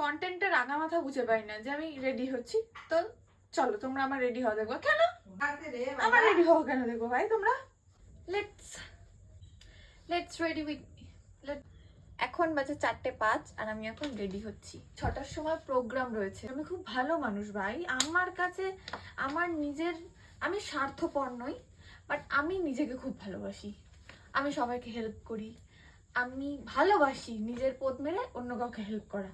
কন্টেন্টের আগা মাথা বুঝে পাই না যে আমি রেডি হচ্ছি। তো চলো তোমরা আমার রেডি হওয়া দেখো। কেন আমার রেডি হওয়া কেন দেখো ভাই তোমরা? Let's ready with me. এখন বাজে 4:05 আর আমি এখন রেডি হচ্ছি। 6টার সময় প্রোগ্রাম রয়েছে। আমি খুব ভালো মানুষ ভাই, আমার কাছে আমার নিজের, আমি স্বার্থপর নই, বাট আমি নিজেকে খুব ভালোবাসি। আমি সবাইকে হেল্প করি, আমি ভালোবাসি নিজের পথ মেরে অন্য কাউকে হেল্প করা।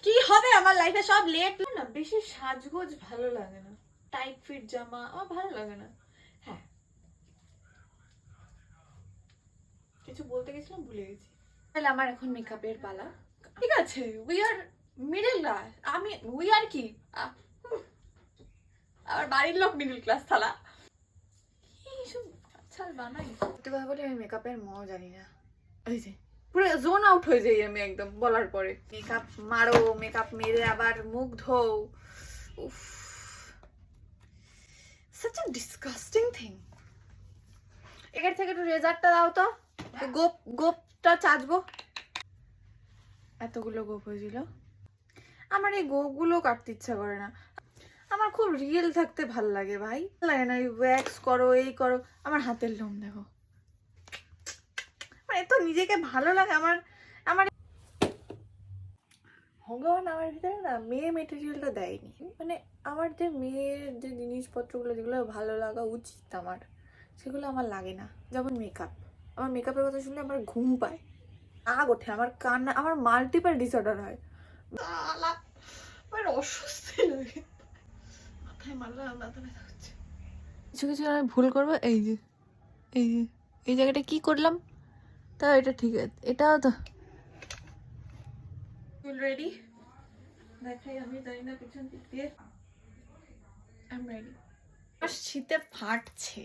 কি হবে আমার লাইফে সব লেট না, বেশি সাজগোজ ভালো লাগে না, টাইট ফিট জামা আমার ভালো লাগে না। হ্যাঁ কিছু বলতে গেছিলাম ভুলে গেছি। তাহলে আমার এখন মেকআপের পালা। ঠিক আছে, we are middle class. We are কি আমার বাড়ির লোক মিডল ক্লাস থালা এইসব ছাল বানাই। সত্যি কথা বলি আমি মেকআপের ম জানি না। ওই যে পুরো জোন আউট হয়ে যাই আমি একদম বলার পরে। মেকআপ মারো, মেকআপ মেরে আবার মুখ ধোও, উফ such a disgusting thing. এখান থেকে একটু রেজারটা দাও তো, গোপটা চাচবো। এতগুলো গোপ হয়েছিল, আমার এই গোপগুলো কাটতে ইচ্ছা করে না। আমার খুব রিয়েল থাকতে ভাল লাগে ভাই, লাগে না এই ওয়্যাক্স করো এই করো। আমার হাতের লোম দেখো, মানে এত নিজেকে ভালো লাগে আমার। ভগবান আমার ভিতরে না মেয়ে মেটেরিয়ালটা দেয়নি। মানে আমার যে মেয়ের যে জিনিসপত্রগুলো যেগুলো ভালো লাগা উচিত আমার, সেগুলো আমার লাগে না। যেমন মেকআপ, আমার মেকআপের কথা শুনলে আমার ঘুম পায়, আগ ওঠে, আমার কান্না, আমার মাল্টিপল ডিসঅর্ডার হয়, আমার অস্বস্তি লাগে, মাথায় মারলে মাথা ব্যথা হচ্ছে। কিছু কিছু আমি ভুল করবো, এই যে এই জায়গাটা কি করলাম, তাও এটা ঠিক আছে, এটাও তো রেডি দেখাই আমি, জানি না পিছন দিক দিয়ে আই এম রেডি। আমার শীতে ফাটছে,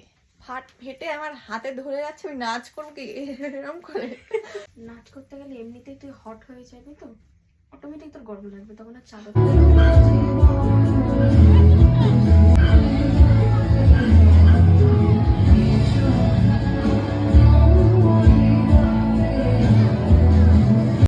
ফেটে আমার হাতে ধরে যাচ্ছে, আমি নাচ করবো কি এরকম করে। নাচ করতে গেলে এমনিতেই তুই হট হয়ে যাবি, তো অটোমেটিক তোর গরম লাগবে, তখন আর চাদর